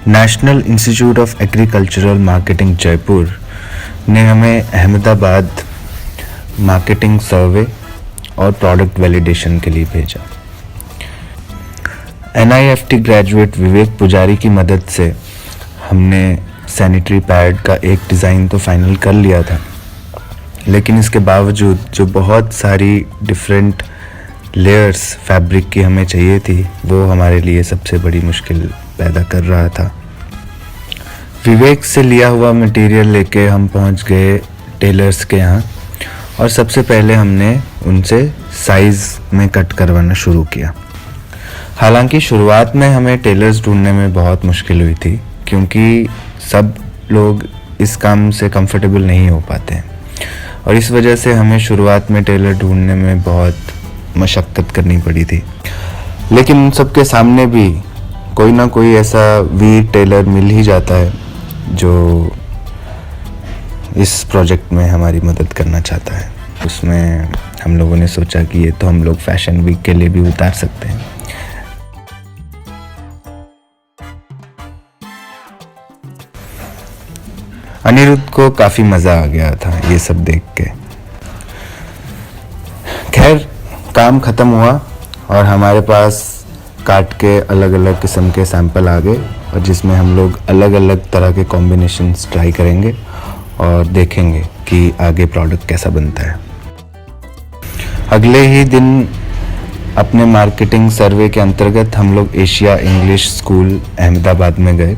National institute of agricultural marketing Jaipur ने हमें Ahmedabad marketing survey और प्रोडक्ट वैलिडेशन के लिए भेजा। NIFT ग्रेजुएट विवेक पुजारी की मदद से हमने सैनिटरी पैड का एक डिज़ाइन तो फाइनल कर लिया था, लेकिन इसके बावजूद जो बहुत सारी डिफरेंट लेयर्स फैब्रिक की हमें चाहिए थी वो हमारे लिए सबसे बड़ी मुश्किल पैदा कर रहा था। विवेक से लिया हुआ मटेरियल लेके हम पहुंच गए टेलर्स के यहाँ और सबसे पहले हमने उनसे साइज़ में कट करवाना शुरू किया। हालांकि शुरुआत में हमें टेलर्स ढूंढने में बहुत मुश्किल हुई थी, क्योंकि सब लोग इस काम से कंफर्टेबल नहीं हो पाते हैं और इस वजह से हमें शुरुआत में टेलर ढूंढने में बहुत मशक्क़त करनी पड़ी थी। लेकिन उन सब के सामने भी कोई ना कोई ऐसा वीर टेलर मिल ही जाता है जो इस प्रोजेक्ट में हमारी मदद करना चाहता है। उसमें हम लोगों ने सोचा कि ये तो हम लोग फैशन वीक के लिए भी उतार सकते हैं। अनिरुद्ध को काफ़ी मज़ा आ गया था ये सब देख के। खैर, काम ख़त्म हुआ और हमारे पास काट के अलग अलग किस्म के सैंपल आ गए और जिसमें हम लोग अलग अलग तरह के कॉम्बिनेशंस ट्राई करेंगे और देखेंगे कि आगे प्रोडक्ट कैसा बनता है। अगले ही दिन अपने मार्केटिंग सर्वे के अंतर्गत हम लोग एशिया इंग्लिश स्कूल अहमदाबाद में गए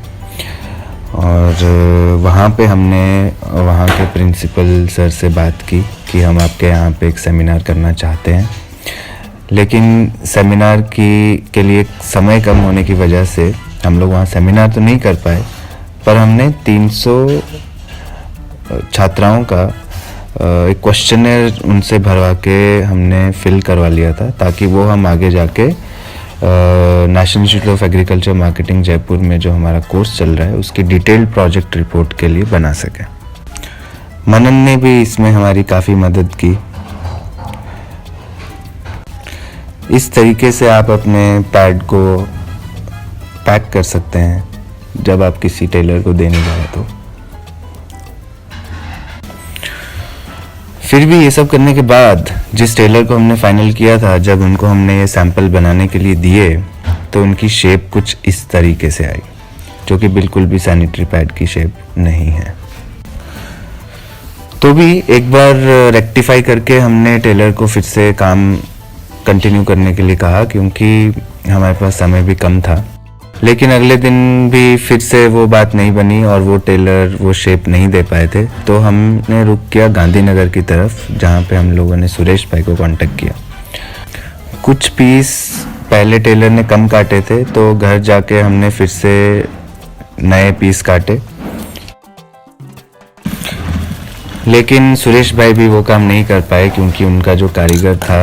और वहाँ पे हमने वहाँ के प्रिंसिपल सर से बात की कि हम आपके यहाँ पे एक सेमिनार करना चाहते हैं, लेकिन सेमिनार के लिए समय कम होने की वजह से हम लोग वहाँ सेमिनार तो नहीं कर पाए, पर हमने 300 छात्राओं का एक क्वेश्चनर उनसे भरवा के हमने फिल करवा लिया था, ताकि वो हम आगे जाके national institute of agriculture marketing Jaipur में जो हमारा कोर्स चल रहा है उसकी डिटेल्ड प्रोजेक्ट रिपोर्ट के लिए बना सकें। मनन ने भी इसमें हमारी काफ़ी मदद की। इस तरीके से आप अपने पैड को पैक कर सकते हैं जब आप किसी टेलर को देने जाए तो। फिर भी ये सब करने के बाद जिस टेलर को हमने फाइनल किया था, जब उनको हमने ये सैंपल बनाने के लिए दिए तो उनकी शेप कुछ इस तरीके से आई, जो कि बिल्कुल भी सैनिटरी पैड की शेप नहीं है। तो भी एक बार रेक्टिफाई करके हमने टेलर को फिर से काम कंटिन्यू करने के लिए कहा, क्योंकि हमारे पास समय भी कम था। लेकिन अगले दिन भी फिर से वो बात नहीं बनी और वो टेलर वो शेप नहीं दे पाए थे, तो हमने रुक किया गांधीनगर की तरफ, जहाँ पे हम लोगों ने सुरेश भाई को कांटेक्ट किया। कुछ पीस पहले टेलर ने कम काटे थे, तो घर जाके हमने फिर से नए पीस काटे, लेकिन सुरेश भाई भी वो काम नहीं कर पाए, क्योंकि उनका जो कारीगर था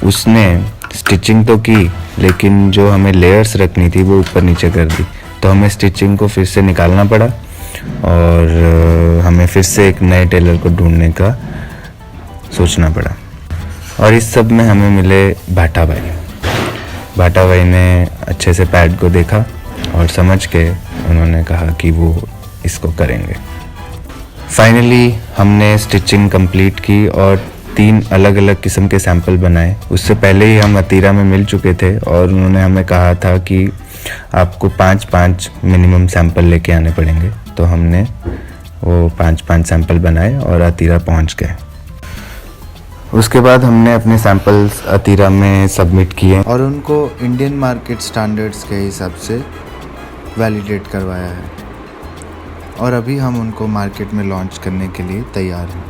उसने स्टिचिंग तो की, लेकिन जो हमें लेयर्स रखनी थी वो ऊपर नीचे कर दी, तो हमें स्टिचिंग को फिर से निकालना पड़ा और हमें फिर से एक नए टेलर को ढूंढने का सोचना पड़ा। और इस सब में हमें मिले भाटा भाई। भाटा भाई ने अच्छे से पैड को देखा और समझ के उन्होंने कहा कि वो इसको करेंगे। फाइनली हमने स्टिचिंग कंप्लीट की और 3 अलग अलग किस्म के सैंपल बनाए। उससे पहले ही हम अतीरा में मिल चुके थे और उन्होंने हमें कहा था कि आपको 5-5 मिनिमम सैंपल लेके आने पड़ेंगे, तो हमने वो 5-5 सैंपल बनाए और अतीरा पहुंच गए। उसके बाद हमने अपने सैंपल्स अतीरा में सबमिट किए और उनको इंडियन मार्केट स्टैंडर्ड्स के हिसाब से वैलिडेट करवाया है और अभी हम उनको मार्केट में लॉन्च करने के लिए तैयार हैं।